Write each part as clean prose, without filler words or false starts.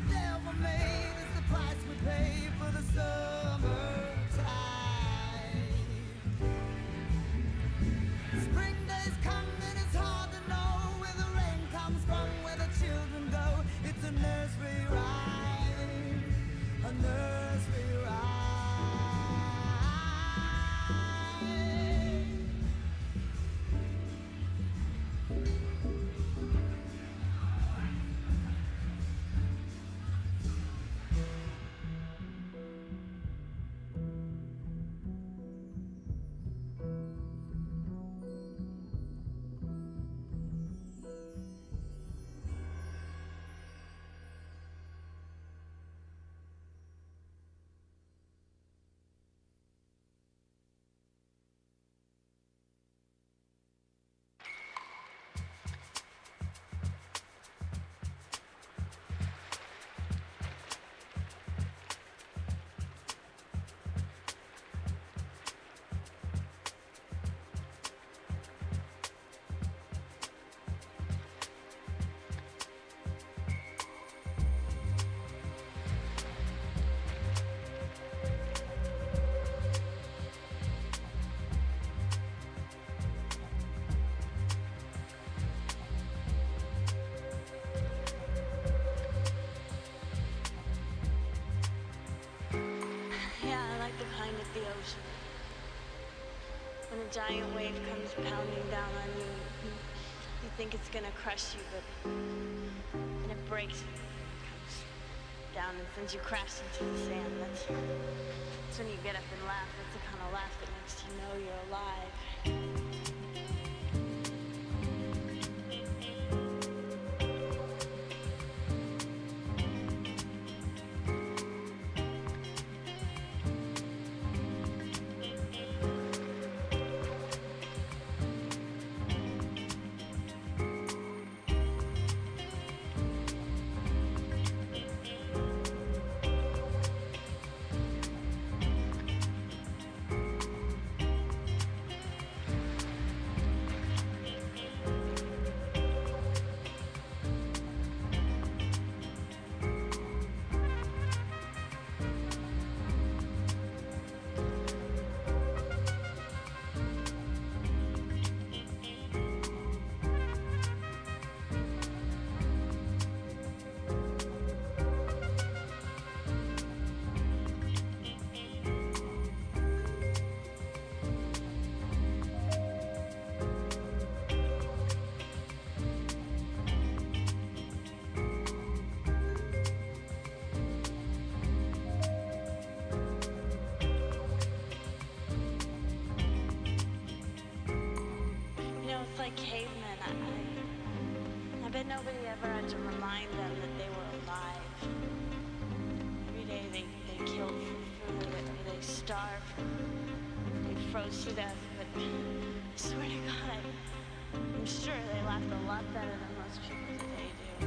devil made is the price we pay for the summertime. Spring days come and it's hard to know where the rain comes from, where the children go. It's a nursery rhyme, a nursery rhyme. The ocean. When a giant wave comes pounding down on you, you think it's gonna crush you, but then it breaks and comes down and sends you crashing into the sand. That's when you get up and laugh. That's the kind of laugh that makes you know you're alive. I bet nobody ever had to remind them that they were alive. Every day they killed for food, or they starved, they froze to death, but I swear to God, I'm sure they laughed a lot better than most people today do.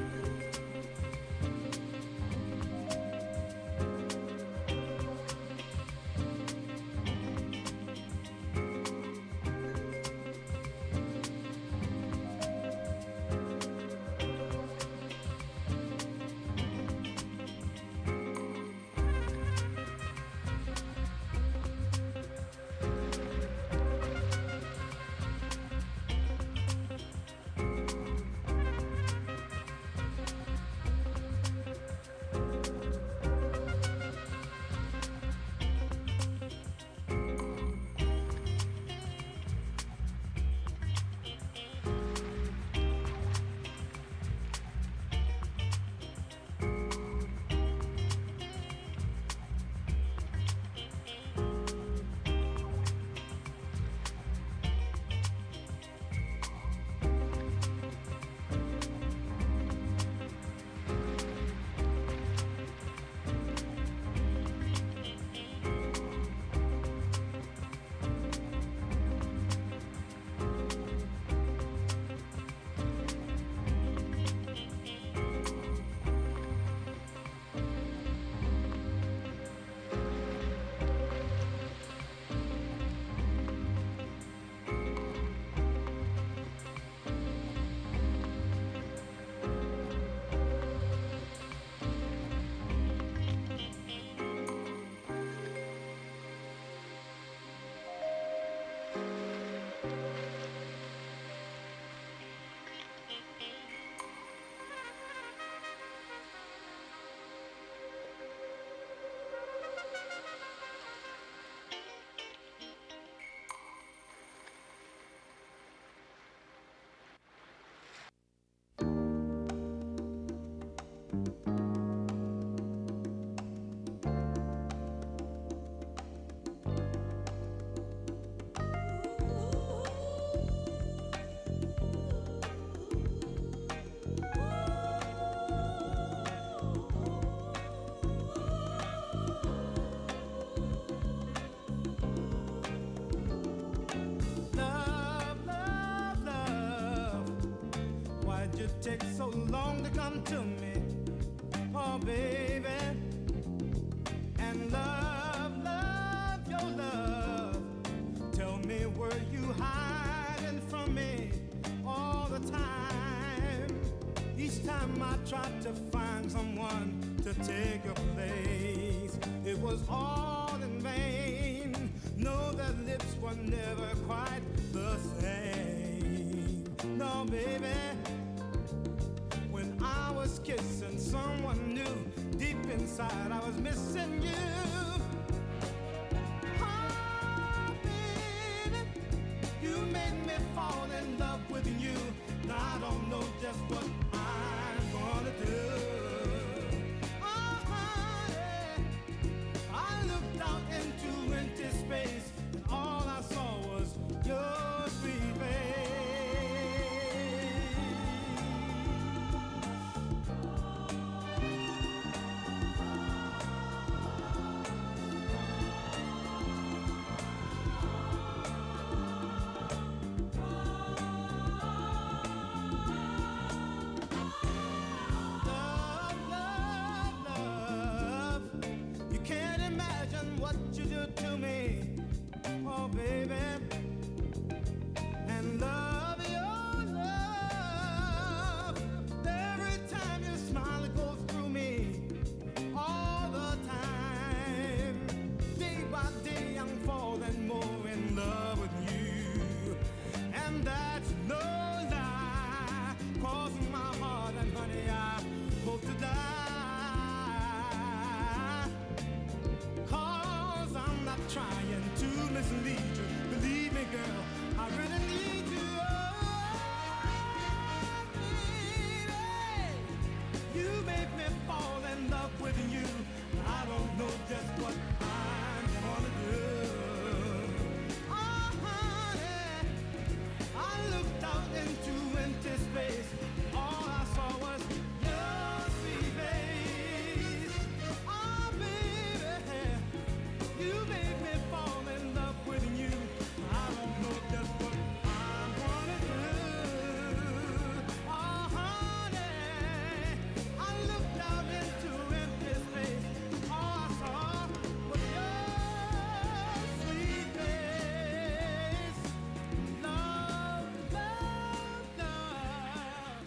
take so long to come to me? Oh, baby. And love, love, your love. Tell me, were you hiding from me all the time? Each time I tried to find someone to take your place, it was all in vain. No, their lips were never quite the same. No, baby. When I was kissing someone new, deep inside I was missing you. Oh, baby, you made me fall in love with you. Now I don't know just what I'm gonna do. Oh, honey, I looked out into empty space, and all I saw was your sweet face. What you do to me, oh baby, and love, your love. Every time you smile, it goes through me all the time. Day by day, I'm falling more in love with you, and that's no lie. Crossing my heart, and honey, I hope to die. Trying to mislead you. Believe me, girl, I really need you. Oh, baby, you make me fall in love with you. I don't know just what I'm gonna do. Oh, honey, I looked out into empty space. All I saw was your sweet face. Oh, baby, you made me fall in love with you. I don't know just what I'm gonna do. Oh, honey, I looked out into empty space. All I saw was your sweet face. Love, love, love.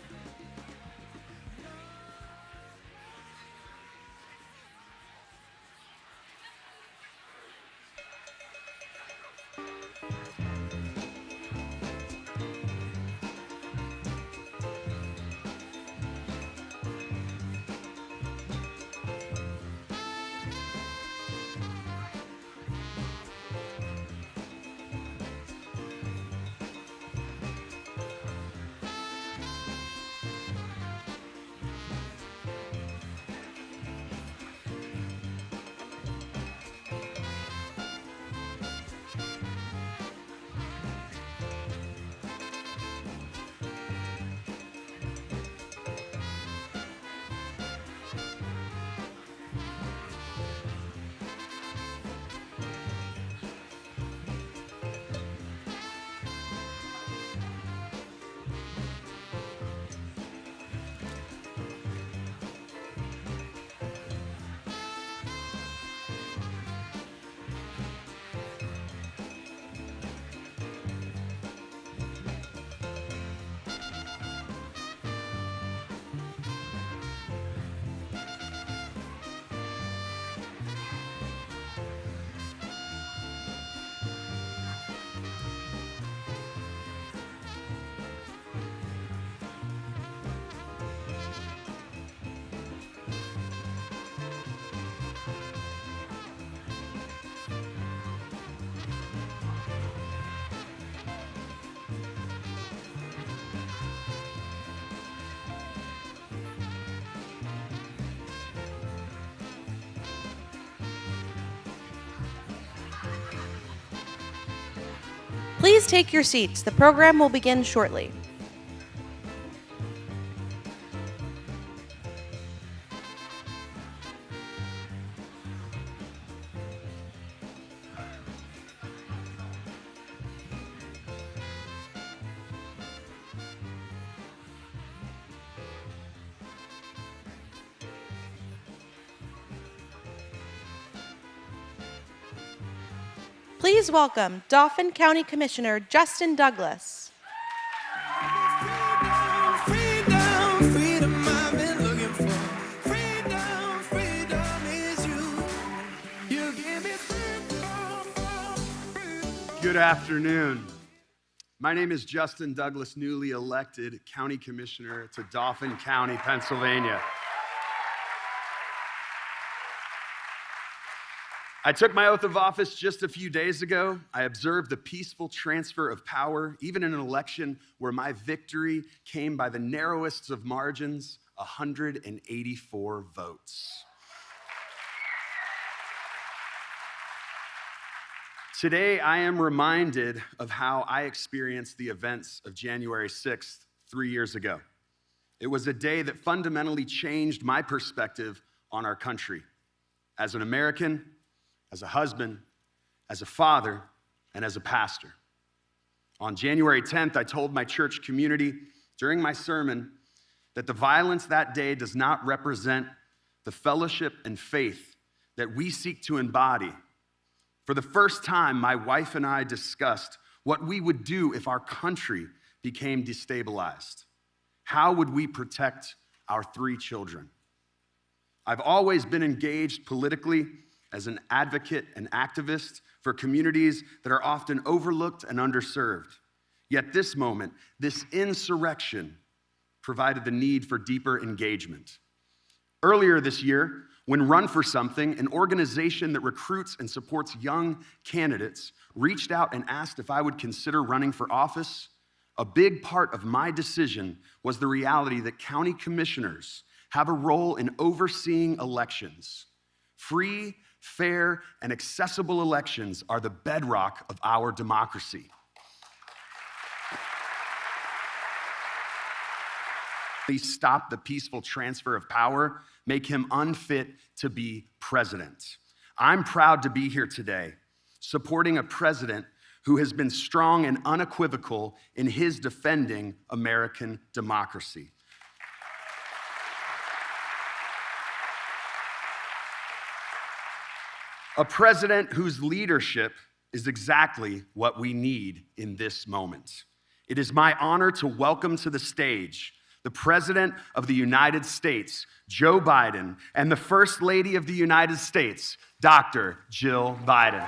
Please take your seats. The program will begin shortly. Please welcome Dauphin County Commissioner Justin Douglas. Freedom, freedom, I've been looking for. Freedom, freedom is you. You give me freedom. Good afternoon. My name is Justin Douglas, newly elected County Commissioner to Dauphin County, Pennsylvania. I took my oath of office just a few days ago. I observed the peaceful transfer of power, even in an election where my victory came by the narrowest of margins, 184 votes. Today, I am reminded of how I experienced the events of January 6th 3 years ago. It was a day that fundamentally changed my perspective on our country as an American, as a husband, as a father, and as a pastor. On January 10th, I told my church community during my sermon that the violence that day does not represent the fellowship and faith that we seek to embody. For the first time, my wife and I discussed what we would do if our country became destabilized. How would we protect our 3 children? I've always been engaged politically as an advocate and activist for communities that are often overlooked and underserved. Yet this moment, this insurrection, provided the need for deeper engagement. Earlier this year, when Run for Something, an organization that recruits and supports young candidates, reached out and asked if I would consider running for office, a big part of my decision was the reality that county commissioners have a role in overseeing elections. Free, fair, and accessible elections are the bedrock of our democracy. Please stop the peaceful transfer of power, make him unfit to be president. I'm proud to be here today, supporting a president who has been strong and unequivocal in his defending American democracy. A president whose leadership is exactly what we need in this moment. It is my honor to welcome to the stage the President of the United States, Joe Biden, and the First Lady of the United States, Dr. Jill Biden.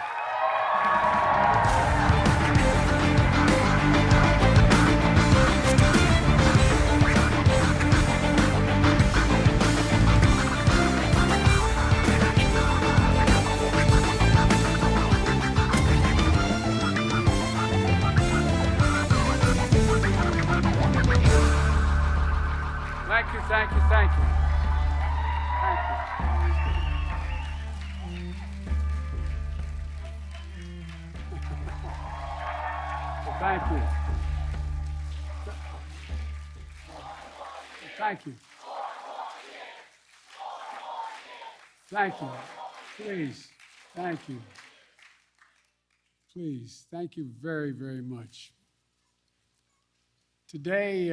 Thank you, thank you. Thank you. Well, thank you. Thank you. Thank you. Please, thank you. Please, thank you very, very much. Today,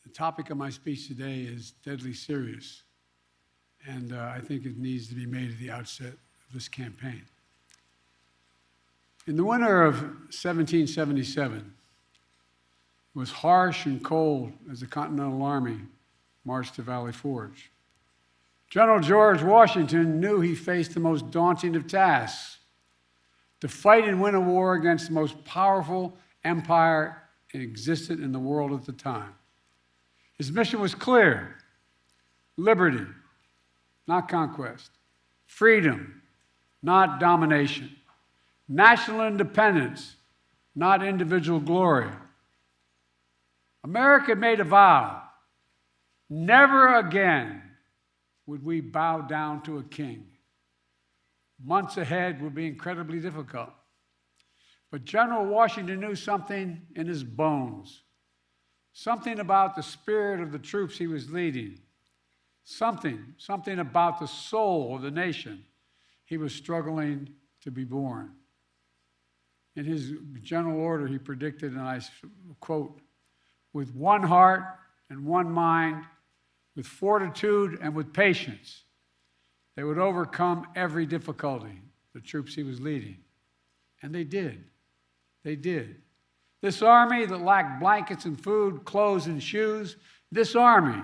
the topic of my speech today is deadly serious, and I think it needs to be made at the outset of this campaign. In the winter of 1777, it was harsh and cold as the Continental Army marched to Valley Forge. General George Washington knew he faced the most daunting of tasks: to fight and win a war against the most powerful empire existed in the world at the time. His mission was clear: liberty, not conquest; freedom, not domination; national independence, not individual glory. America made a vow: never again would we bow down to a king. Months ahead would be incredibly difficult. But General Washington knew something in his bones. Something about the spirit of the troops he was leading. Something about the soul of the nation he was struggling to be born. In his general order, he predicted, and I quote, "With one heart and one mind, with fortitude and with patience, They would overcome every difficulty, the troops he was leading. And they did. They did. This army that lacked blankets and food, clothes and shoes, this army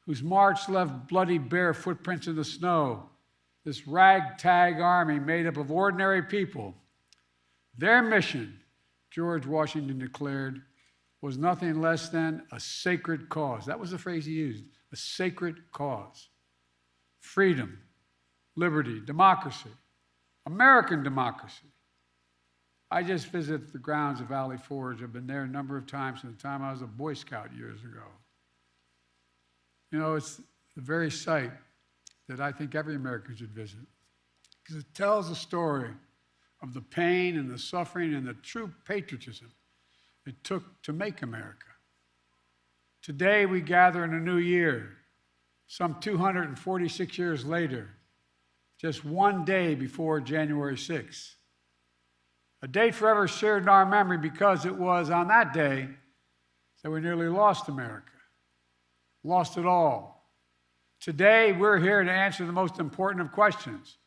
whose march left bloody bare footprints in the snow, this ragtag army made up of ordinary people, their mission, George Washington declared, was nothing less than a sacred cause. That was the phrase he used, a sacred cause. Freedom, liberty, democracy, American democracy. I just visited the grounds of Valley Forge. I've been there a number of times from the time I was a Boy Scout years ago. You know, it's the very site that I think every American should visit because it tells the story of the pain and the suffering and the true patriotism it took to make America. Today we gather in a new year, some 246 years later, just one day before January 6th. A date forever shared in our memory because it was on that day that we nearly lost America, lost it all. Today we're here to answer the most important of questions.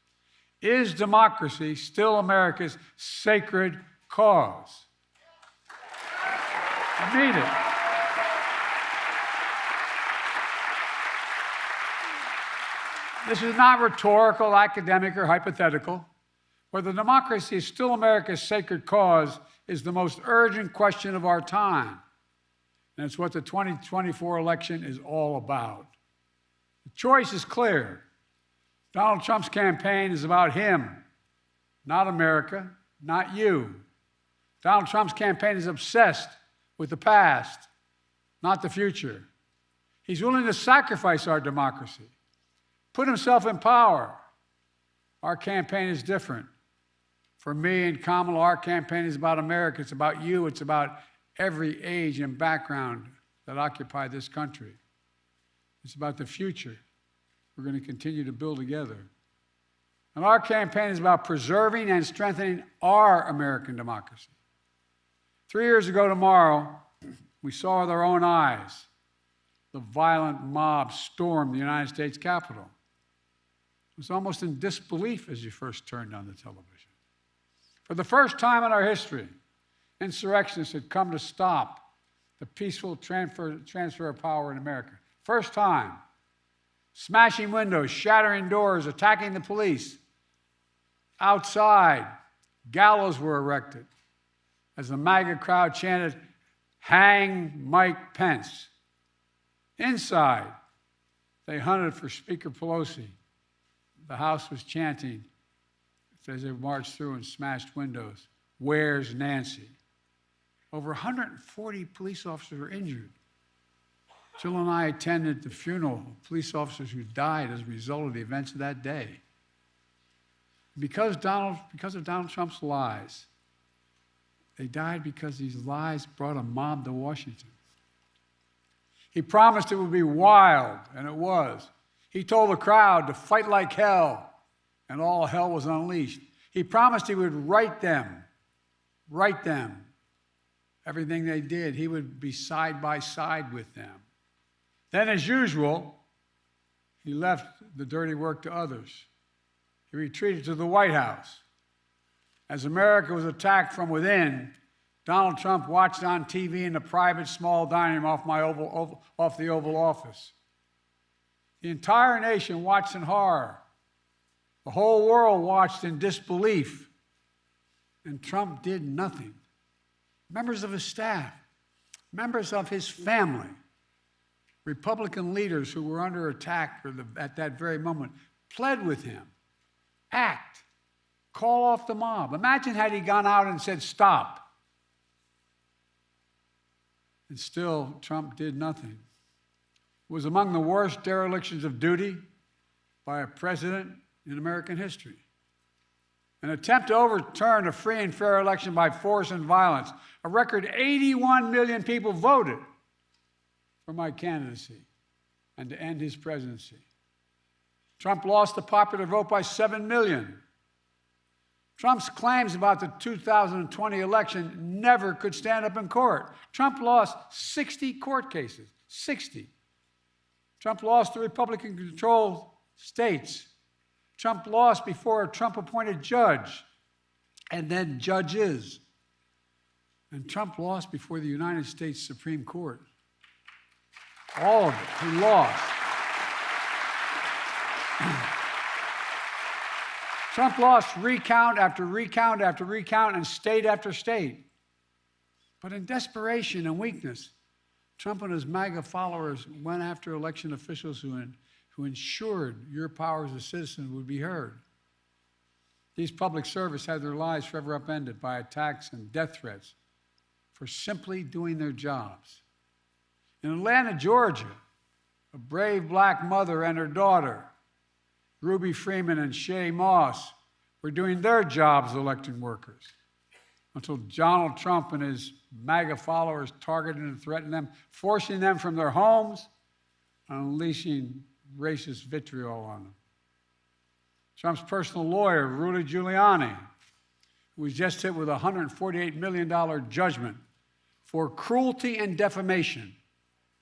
Is democracy still America's sacred cause? I mean it. This is not rhetorical, academic, or hypothetical. Whether democracy is still America's sacred cause is the most urgent question of our time. And it's what the 2024 election is all about. The choice is clear. Donald Trump's campaign is about him, not America, not you. Donald Trump's campaign is obsessed with the past, not the future. He's willing to sacrifice our democracy, put himself in power. Our campaign is different. For me and Kamala, our campaign is about America. It's about you. It's about every age and background that occupy this country. It's about the future we're going to continue to build together. And our campaign is about preserving and strengthening our American democracy. 3 years ago tomorrow, we saw with our own eyes the violent mob storm the United States Capitol. It was almost in disbelief as you first turned on the television. For the first time in our history, insurrectionists had come to stop the peaceful transfer of power in America. First time. Smashing windows, shattering doors, attacking the police. Outside, gallows were erected as the MAGA crowd chanted, "Hang Mike Pence." Inside, they hunted for Speaker Pelosi. The House was chanting as they marched through and smashed windows, "Where's Nancy?" Over 140 police officers were injured. Jill and I attended the funeral of police officers who died as a result of the events of that day. Because of Donald Trump's lies, they died because these lies brought a mob to Washington. He promised it would be wild, and it was. He told the crowd to fight like hell, and all hell was unleashed. He promised he would right them, everything they did. He would be side by side with them. Then, as usual, he left the dirty work to others. He retreated to the White House. As America was attacked from within, Donald Trump watched on TV in the private small dining room off the Oval Office. The entire nation watched in horror. The whole world watched in disbelief. And Trump did nothing. Members of his staff, members of his family, Republican leaders who were under attack at that very moment pled with him. Act. Call off the mob. Imagine had he gone out and said, "Stop." And still, Trump did nothing. It was among the worst derelictions of duty by a president in American history. An attempt to overturn a free and fair election by force and violence. A record 81 million people voted for my candidacy and to end his presidency. Trump lost the popular vote by 7 million. Trump's claims about the 2020 election never could stand up in court. Trump lost 60 court cases, 60. Trump lost the Republican-controlled states Trump lost before a Trump-appointed judge, and then judges. And Trump lost before the United States Supreme Court. All of it, he lost. Trump lost recount after recount after recount and state after state. But in desperation and weakness, Trump and his MAGA followers went after election officials who ensured your power as a citizen would be heard. These public servants had their lives forever upended by attacks and death threats for simply doing their jobs. In Atlanta, Georgia, a brave black mother and her daughter, Ruby Freeman and Shay Moss, were doing their jobs as electing workers until Donald Trump and his MAGA followers targeted and threatened them, forcing them from their homes and unleashing racist vitriol on them. Trump's personal lawyer, Rudy Giuliani, who was just hit with a $148 million judgment for cruelty and defamation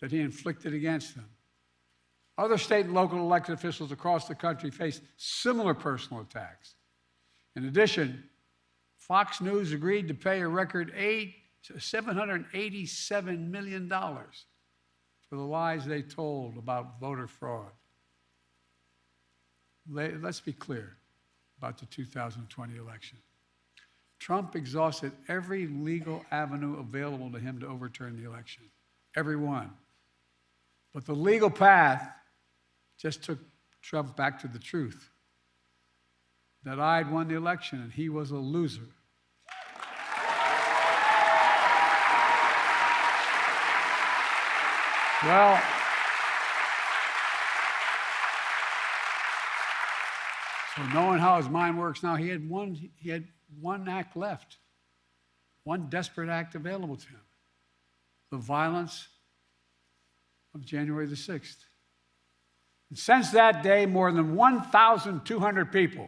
that he inflicted against them. Other state and local elected officials across the country faced similar personal attacks. In addition, Fox News agreed to pay a record $787 million for the lies they told about voter fraud. Let's be clear about the 2020 election. Trump exhausted every legal avenue available to him to overturn the election, every one. But the legal path just took Trump back to the truth, that I'd won the election and he was a loser. Well, so knowing how his mind works now, he had one act left, one desperate act available to him: the violence of January the 6th. And since that day, more than 1,200 people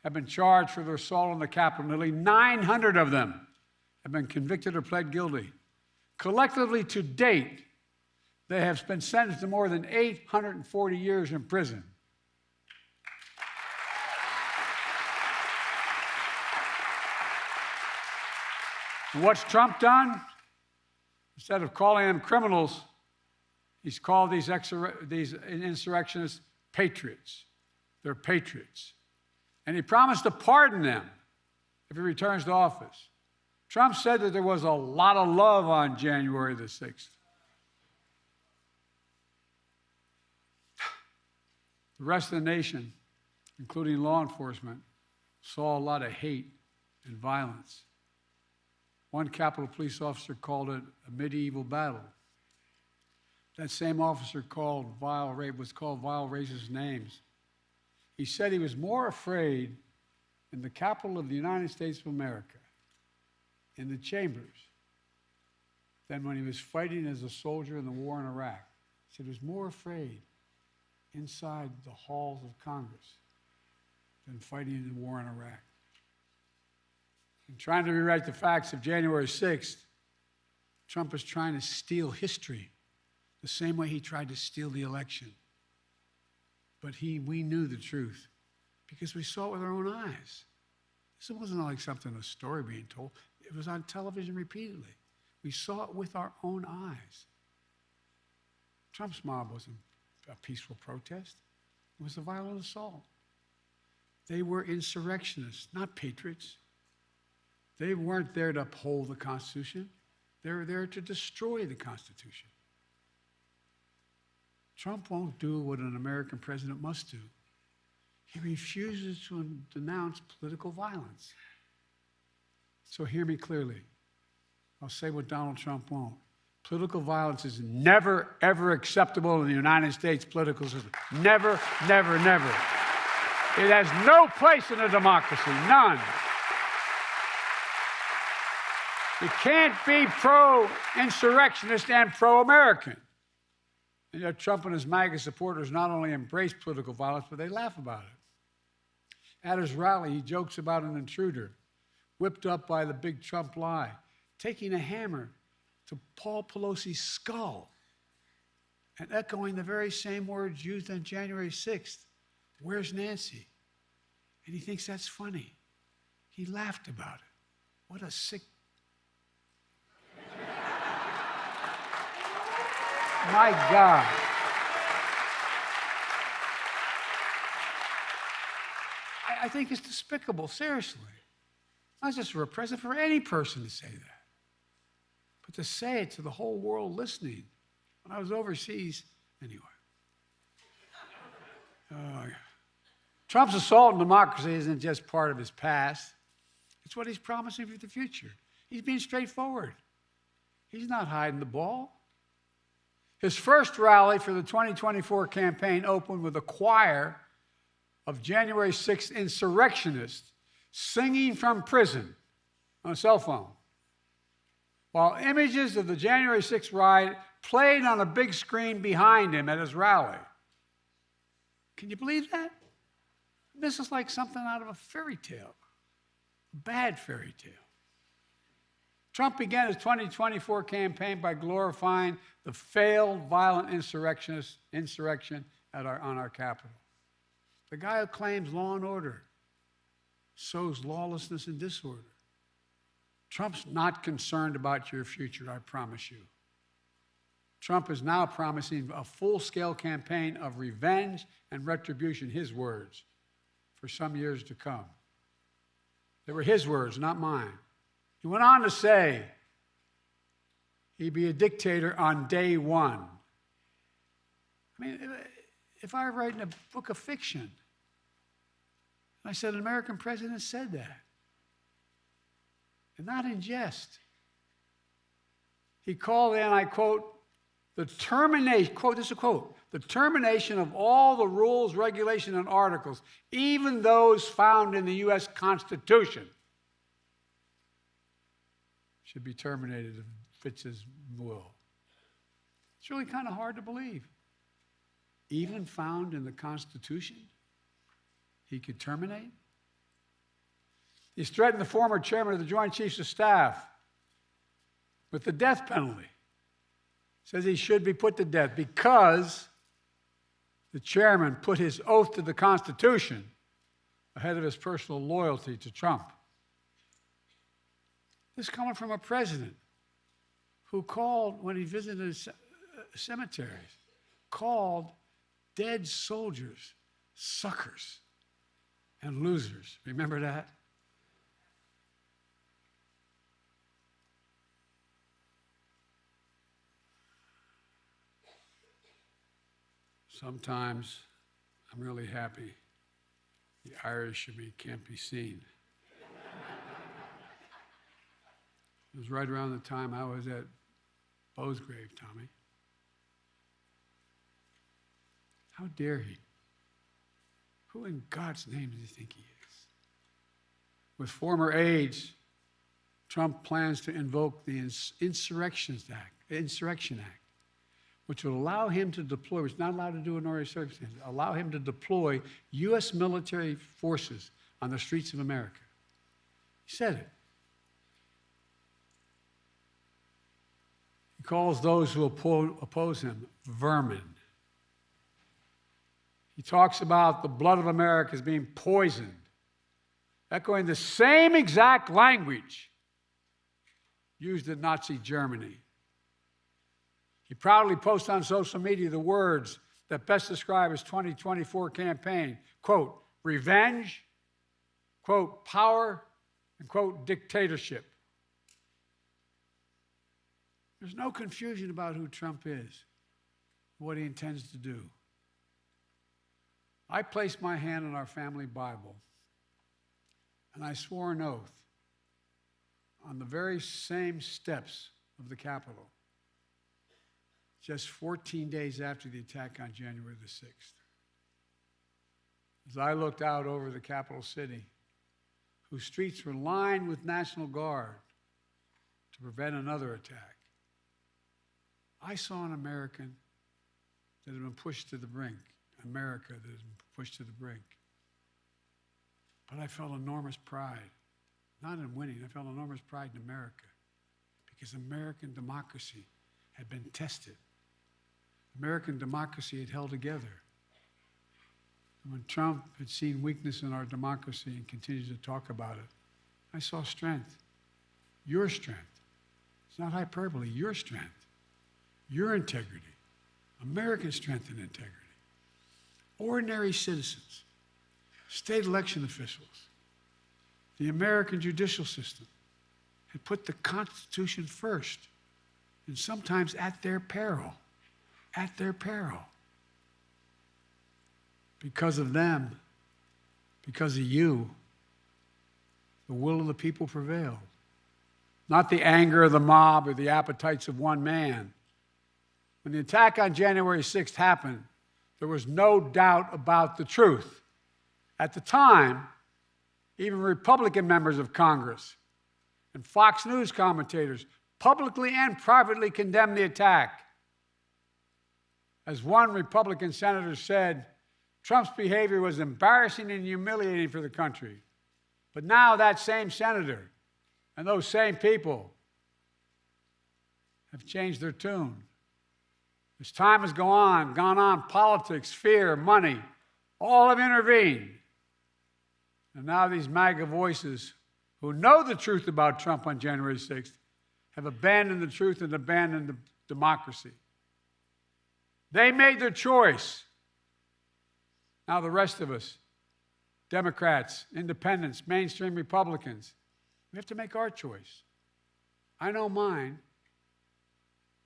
have been charged for their assault on the Capitol. Nearly 900 of them have been convicted or pled guilty. Collectively, to date, they have been sentenced to more than 840 years in prison. And what's Trump done? Instead of calling them criminals, he's called these insurrectionists patriots. They're patriots. And he promised to pardon them if he returns to office. Trump said that there was a lot of love on January the 6th. The rest of the nation, including law enforcement, saw a lot of hate and violence. One Capitol police officer called it a medieval battle. That same officer was called vile racist names. He said he was more afraid in the capital of the United States of America, in the chambers, than when he was fighting as a soldier in the war in Iraq. He said he was more afraid inside the halls of Congress than fighting in the war in Iraq. And trying to rewrite the facts of January 6th, Trump is trying to steal history the same way he tried to steal the election. But we knew the truth because we saw it with our own eyes. This wasn't like a story being told. It was on television repeatedly. We saw it with our own eyes. Trump's mob wasn't a peaceful protest. It was a violent assault. They were insurrectionists, not patriots. They weren't there to uphold the Constitution. They were there to destroy the Constitution. Trump won't do what an American president must do. He refuses to denounce political violence. So hear me clearly. I'll say what Donald Trump won't. Political violence is never, ever acceptable in the United States political system. Never, never, never. It has no place in a democracy, none. You can't be pro-insurrectionist and pro-American. And yet Trump and his MAGA supporters not only embrace political violence, but they laugh about it. At his rally, he jokes about an intruder, whipped up by the big Trump lie, taking a hammer to Paul Pelosi's skull and echoing the very same words used on January 6th. Where's Nancy? And he thinks that's funny. He laughed about it. What a sick... My God. I think it's despicable, seriously. Not just for a president, for any person to say that. But to say it to the whole world listening. When I was overseas, anyway. Trump's assault on democracy isn't just part of his past. It's what he's promising for the future. He's being straightforward. He's not hiding the ball. His first rally for the 2024 campaign opened with a choir of January 6th insurrectionists singing from prison on a cell phone, while images of the January 6th riot played on a big screen behind him at his rally. Can you believe that? This is like something out of a fairy tale, a bad fairy tale. Trump began his 2024 campaign by glorifying the failed violent insurrection on our Capitol. The guy who claims law and order sows lawlessness and disorder. Trump's not concerned about your future, I promise you. Trump is now promising a full-scale campaign of revenge and retribution, his words, for some years to come. They were his words, not mine. He went on to say he'd be a dictator on day one. I mean, if I were writing a book of fiction, I said an American president said that, and not in jest. He called, and I quote, the termination, quote, this is a quote, the termination of all the rules, regulations, and articles, even those found in the U.S. Constitution, should be terminated if it fits his will. It's really kind of hard to believe. Even found in the Constitution, he could terminate? He's threatened the former chairman of the Joint Chiefs of Staff with the death penalty. Says he should be put to death because the chairman put his oath to the Constitution ahead of his personal loyalty to Trump. This is coming from a president who called, when he visited cemeteries, called dead soldiers suckers and losers. Remember that? Sometimes I'm really happy the Irish in me can't be seen. It was right around the time I was at Bo's grave, Tommy. How dare he? Who in God's name does he think he is? With former aides, Trump plans to invoke the Insurrection Act, which would allow him to deploy, which is not allowed to do in ordinary circumstances, allow him to deploy U.S. military forces on the streets of America. He said it. He calls those who oppose him vermin. He talks about the blood of America as being poisoned, echoing the same exact language used in Nazi Germany. He proudly posts on social media the words that best describe his 2024 campaign, quote, revenge, quote, power, and quote, dictatorship. There's no confusion about who Trump is, what he intends to do. I placed my hand on our family Bible, and I swore an oath on the very same steps of the Capitol, just 14 days after the attack on January the 6th. As I looked out over the capital city, whose streets were lined with National Guard to prevent another attack, I saw an American that had been pushed to the brink, America that had been pushed to the brink. But I felt enormous pride, not in winning, I felt enormous pride in America, because American democracy had been tested. American democracy had held together. When Trump had seen weakness in our democracy and continues to talk about it, I saw strength, your strength. It's not hyperbole, your strength, your integrity, American strength and integrity. Ordinary citizens, state election officials, the American judicial system had put the Constitution first, and sometimes at their peril, at their peril. Because of them, because of you, the will of the people prevailed. Not the anger of the mob or the appetites of one man. When the attack on January 6th happened, there was no doubt about the truth. At the time, even Republican members of Congress and Fox News commentators publicly and privately condemned the attack. As one Republican senator said, Trump's behavior was embarrassing and humiliating for the country. But now that same senator and those same people have changed their tune. As time has gone on, politics, fear, money, all have intervened. And now these MAGA voices who know the truth about Trump on January 6th have abandoned the truth and abandoned the democracy. They made their choice. Now the rest of us, Democrats, independents, mainstream Republicans, we have to make our choice. I know mine,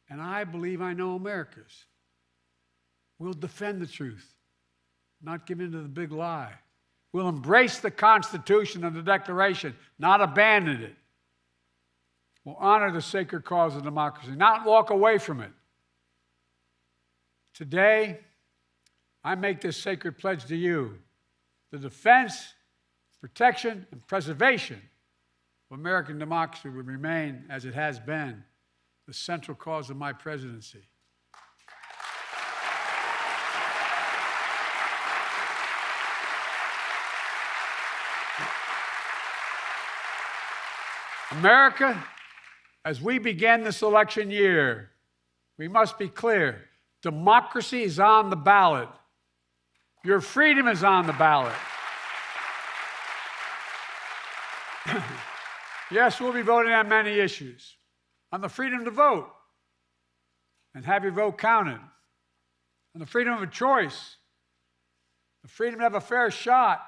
and I believe I know America's. We'll defend the truth, not give in to the big lie. We'll embrace the Constitution and the Declaration, not abandon it. We'll honor the sacred cause of democracy, not walk away from it. Today, I make this sacred pledge to you: the defense, protection, and preservation of American democracy will remain, as it has been, the central cause of my presidency. America, as we begin this election year, we must be clear. Democracy is on the ballot. Your freedom is on the ballot. Yes, we'll be voting on many issues. On the freedom to vote and have your vote counted. On the freedom of a choice. The freedom to have a fair shot.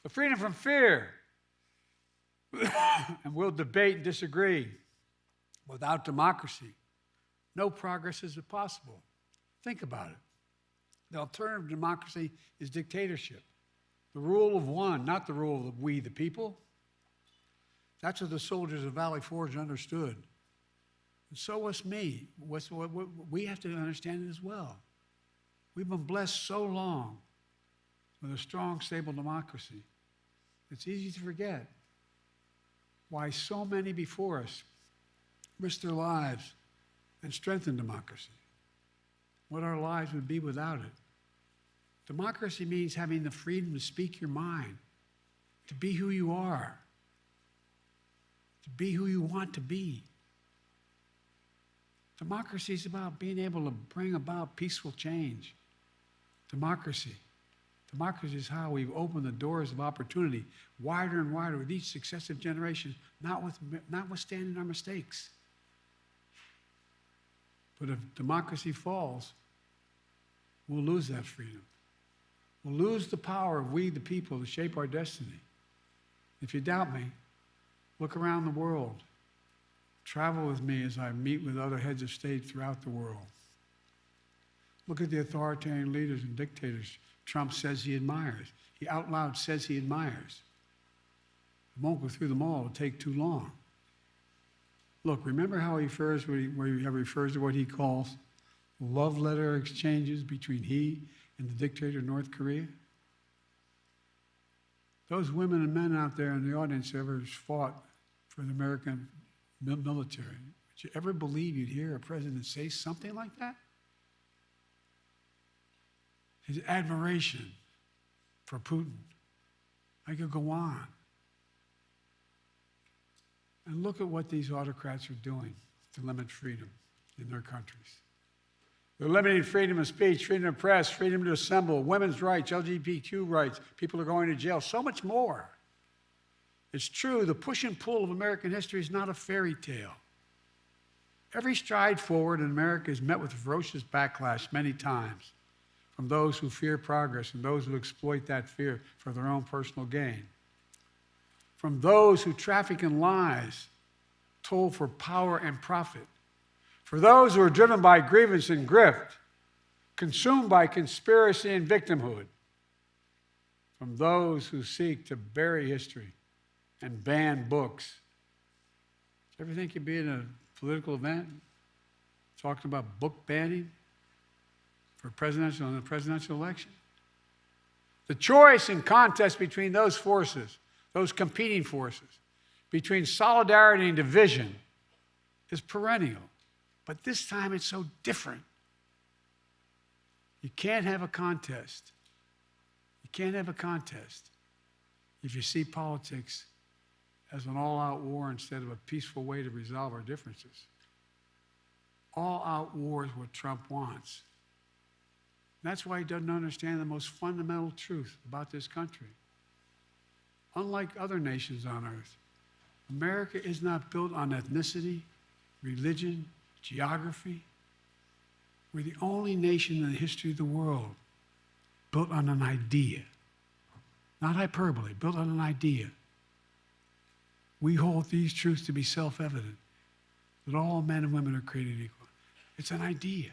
The freedom from fear. And we'll debate and disagree. Without democracy, no progress is possible. Think about it. The alternative to democracy is dictatorship. The rule of one, not the rule of we, the people. That's what the soldiers of Valley Forge understood. And so was me. We have to understand it as well. We've been blessed so long with a strong, stable democracy. It's easy to forget why so many before us risked their lives and strengthened democracy. What our lives would be without it. Democracy means having the freedom to speak your mind, to be who you are, to be who you want to be. Democracy is about being able to bring about peaceful change. Democracy is how we've opened the doors of opportunity wider and wider with each successive generation, notwithstanding our mistakes. But if democracy falls, we'll lose that freedom. We'll lose the power of we, the people, to shape our destiny. If you doubt me, look around the world. Travel with me as I meet with other heads of state throughout the world. Look at the authoritarian leaders and dictators Trump says he admires. He out loud says he admires. I won't go through them all. It'll take too long. Look, remember how he refers to what he calls love letter exchanges between he and the dictator of North Korea? Those women and men out there in the audience who ever fought for the American military, would you ever believe you'd hear a president say something like that? His admiration for Putin. I could go on. And look at what these autocrats are doing to limit freedom in their countries. They're limiting freedom of speech, freedom of press, freedom to assemble, women's rights, LGBTQ rights. People are going to jail, so much more. It's true, the push and pull of American history is not a fairy tale. Every stride forward in America is met with ferocious backlash many times from those who fear progress and those who exploit that fear for their own personal gain. From those who traffic in lies, told for power and profit. For those who are driven by grievance and grift, consumed by conspiracy and victimhood. From those who seek to bury history and ban books. Do you ever think you'd be in a political event talking about book banning for in the presidential election? The choice and contest between those forces, those competing forces, between solidarity and division is perennial. But this time it's so different. You can't have a contest. You can't have a contest if you see politics as an all-out war instead of a peaceful way to resolve our differences. All-out war is what Trump wants. That's why he doesn't understand the most fundamental truth about this country. Unlike other nations on earth, America is not built on ethnicity, religion, geography. We're the only nation in the history of the world built on an idea. Not hyperbole, built on an idea. We hold these truths to be self-evident, that all men and women are created equal. It's an idea.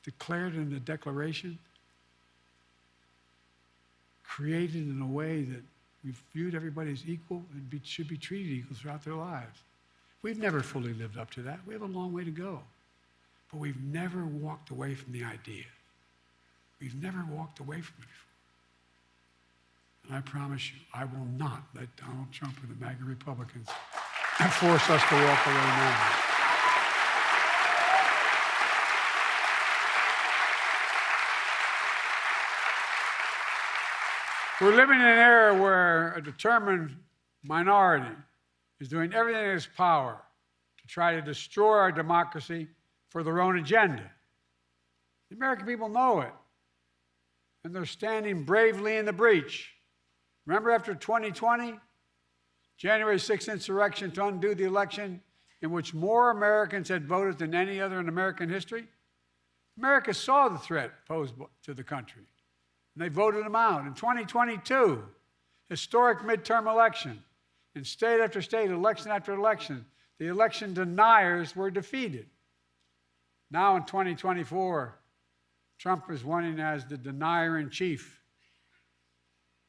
Declared in the Declaration, created in a way that we've viewed everybody as equal and should be treated equal throughout their lives. We've never fully lived up to that. We have a long way to go. But we've never walked away from the idea. We've never walked away from it before. And I promise you, I will not let Donald Trump and the MAGA Republicans force us to walk away now. We're living in an era where a determined minority is doing everything in its power to try to destroy our democracy for their own agenda. The American people know it, and they're standing bravely in the breach. Remember after 2020, January 6th insurrection to undo the election in which more Americans had voted than any other in American history? America saw the threat posed to the country, and they voted them out. In 2022, historic midterm election, in state after state, election after election, the election deniers were defeated. Now in 2024, Trump is running as the denier-in-chief,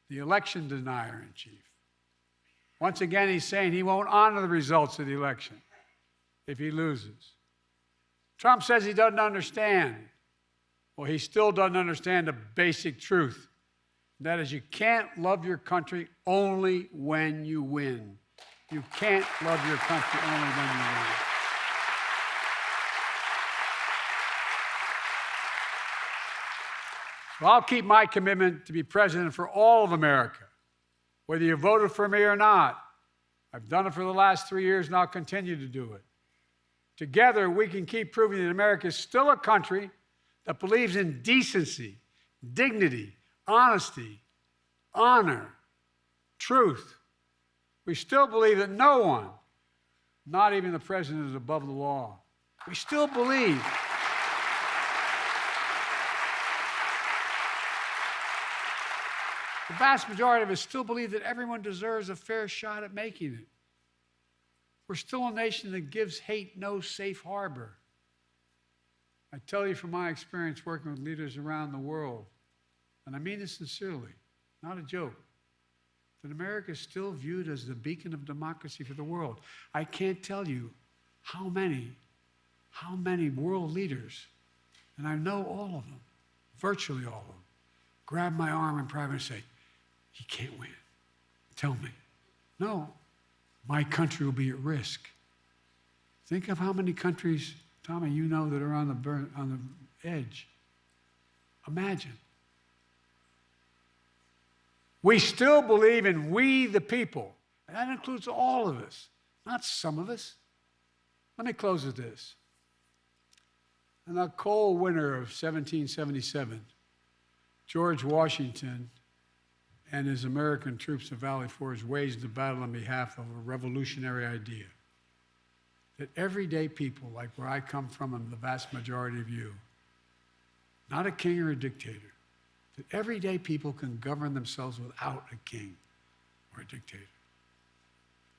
the election denier-in-chief. Once again, he's saying he won't honor the results of the election if he loses. Trump says he doesn't understand. Well, he still doesn't understand the basic truth. That is, you can't love your country only when you win. You can't love your country only when you win. So I'll keep my commitment to be president for all of America, whether you voted for me or not. I've done it for the last 3 years, and I'll continue to do it. Together, we can keep proving that America is still a country that believes in decency, dignity, honesty, honor, truth. We still believe that no one, not even the president, is above the law. We still believe the vast majority of us still believe that everyone deserves a fair shot at making it. We're still a nation that gives hate no safe harbor. I tell you from my experience working with leaders around the world, and I mean this sincerely, not a joke, that America is still viewed as the beacon of democracy for the world. I can't tell you how many world leaders, and I know all of them, virtually all of them, grab my arm in private and say, "He can't win. Tell me." No, my country will be at risk. Think of how many countries, Tommy, you know that are on the edge. Imagine. We still believe in we the people. And that includes all of us, not some of us. Let me close with this. In the cold winter of 1777, George Washington and his American troops at Valley Forge waged a battle on behalf of a revolutionary idea that everyday people, like where I come from and the vast majority of you, not a king or a dictator, that everyday people can govern themselves without a king or a dictator.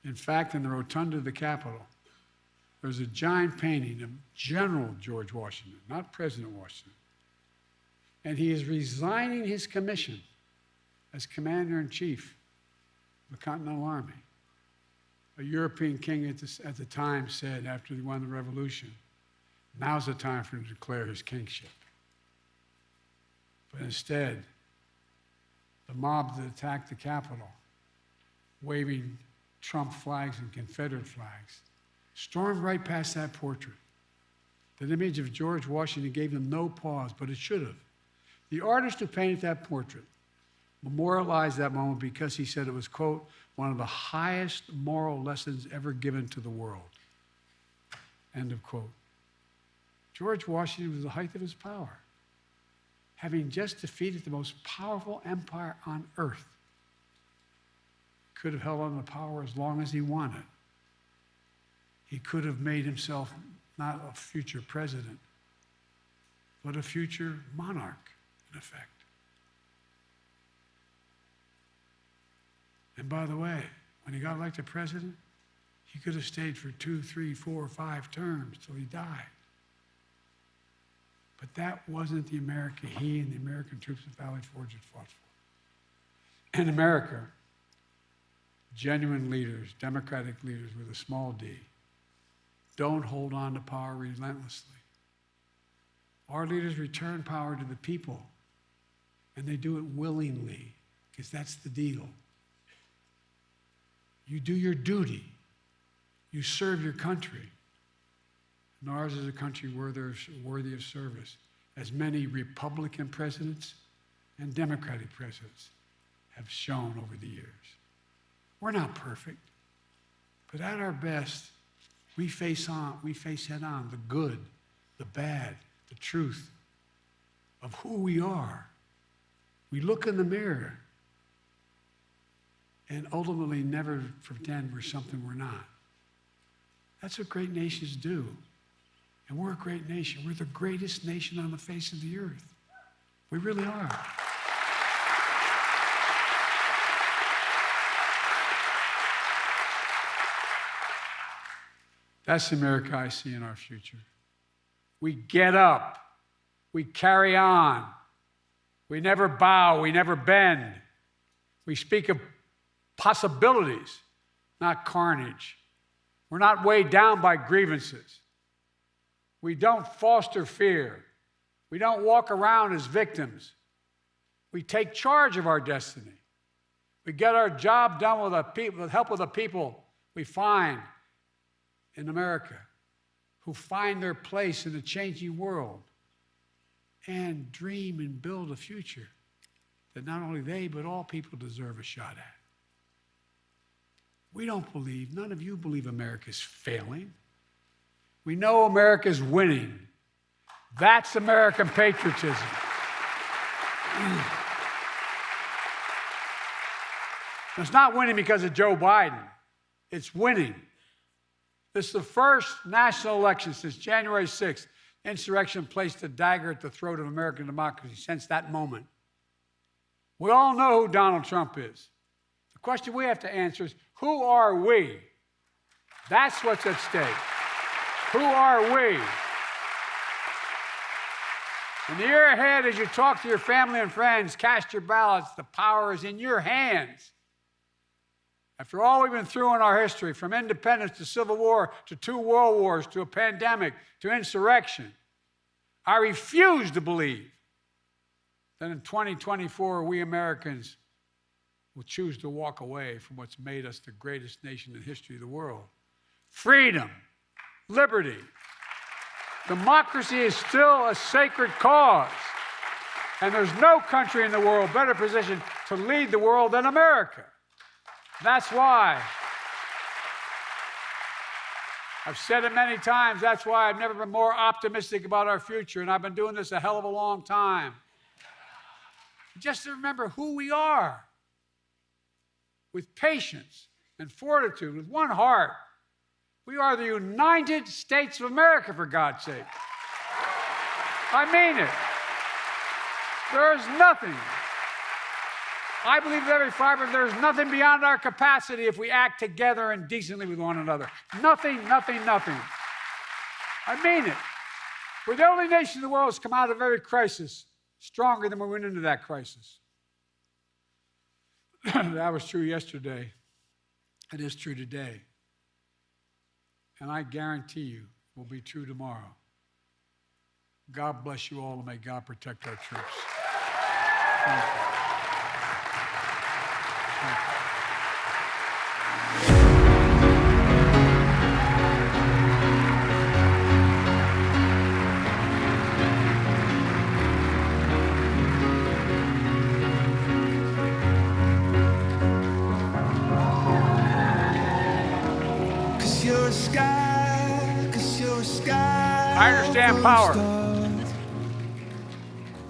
In fact, in the rotunda of the Capitol, there's a giant painting of General George Washington, not President Washington. And he is resigning his commission as Commander-in-Chief of the Continental Army. A European king at the time said, after he won the revolution, now's the time for him to declare his kingship. But instead, the mob that attacked the Capitol, waving Trump flags and Confederate flags, stormed right past that portrait. That image of George Washington gave them no pause, but it should have. The artist who painted that portrait memorialized that moment because he said it was, quote, one of the highest moral lessons ever given to the world, end of quote. George Washington was the height of his power, having just defeated the most powerful empire on earth. Could have held on to power as long as he wanted. He could have made himself not a future president, but a future monarch, in effect. And by the way, when he got elected president, he could have stayed for 2, 3, 4, 5 terms till he died. But that wasn't the America he and the American troops at Valley Forge had fought for. In America, genuine leaders, democratic leaders with a small d, don't hold on to power relentlessly. Our leaders return power to the people, and they do it willingly, because that's the deal. You do your duty. You serve your country. And ours is a country worthy of service, as many Republican presidents and Democratic presidents have shown over the years. We're not perfect, but at our best, we face head on the good, the bad, the truth of who we are. We look in the mirror and ultimately never pretend we're something we're not. That's what great nations do. And we're a great nation. We're the greatest nation on the face of the earth. We really are. That's the America I see in our future. We get up. We carry on. We never bow. We never bend. We speak of possibilities, not carnage. We're not weighed down by grievances. We don't foster fear. We don't walk around as victims. We take charge of our destiny. We get our job done with the help of the people we find in America, who find their place in a changing world and dream and build a future that not only they, but all people deserve a shot at. We don't believe, none of you believe America's failing. We know America's winning. That's American patriotism. It's not winning because of Joe Biden. It's winning. This is the first national election since January 6th. Insurrection placed a dagger at the throat of American democracy since that moment. We all know who Donald Trump is. The question we have to answer is, who are we? That's what's at stake. Who are we? In the year ahead, as you talk to your family and friends, cast your ballots. The power is in your hands. After all we've been through in our history, from independence to civil war to 2 world wars to a pandemic to insurrection, I refuse to believe that in 2024 we Americans will choose to walk away from what's made us the greatest nation in the history of the world. Freedom, liberty, democracy is still a sacred cause. And there's no country in the world better positioned to lead the world than America. That's why I've said it many times. That's why I've never been more optimistic about our future, and I've been doing this a hell of a long time. Just to remember who we are, with patience and fortitude, with one heart. We are the United States of America, for God's sake. I mean it. There is nothing. I believe with every fiber, there is nothing beyond our capacity if we act together and decently with one another. Nothing, nothing, nothing. I mean it. We're the only nation in the world that's come out of every crisis stronger than we went into that crisis. That was true yesterday. It is true today. And I guarantee you it will be true tomorrow. God bless you all, and may God protect our troops. Thank you. Thank you. I understand power.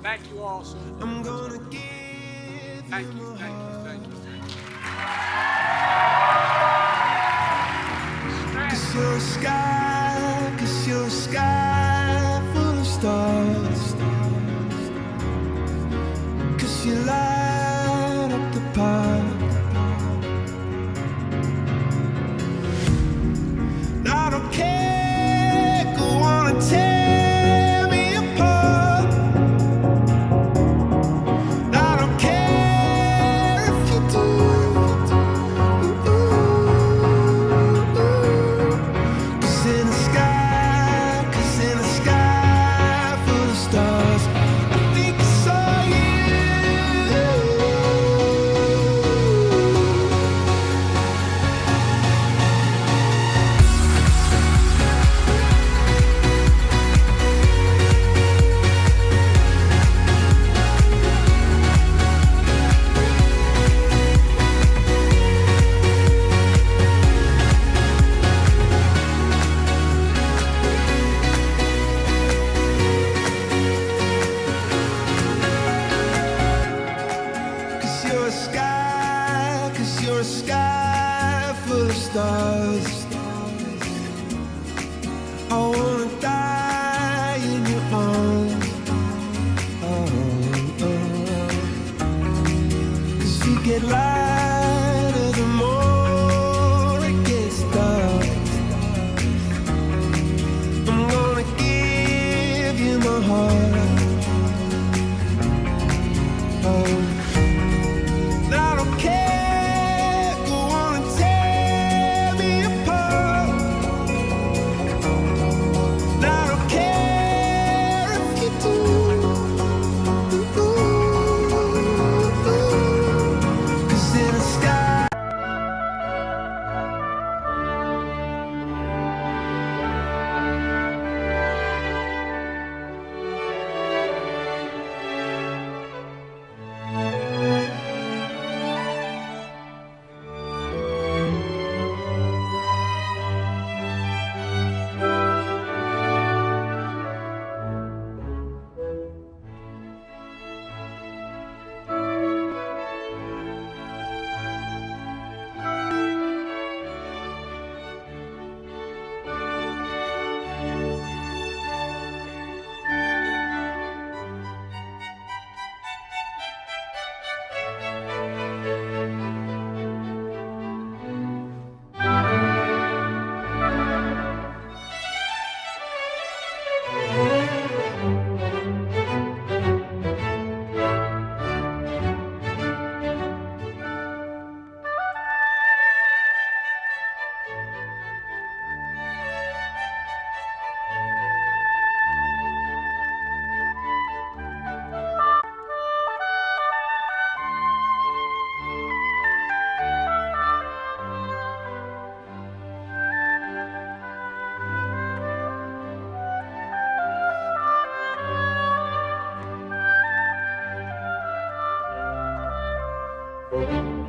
Thank you all so much. I'm gonna give thank you, thank you, thank you, thank you. 'Cause you're a sky, 'cause you're a sky full of stars. 'Cause you light up the park. I don't care, go on and tear me apart. I don't care if you do. Cause in the sky full of stars, I think I saw you. Cause you're a sky full of stars. I wanna die in your arms. Cause you get lighter the more it gets dark. I'm gonna give you my heart. I don't care, go on and tear me apart. I don't care if you do. 'Cause in the sky.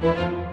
Thank you.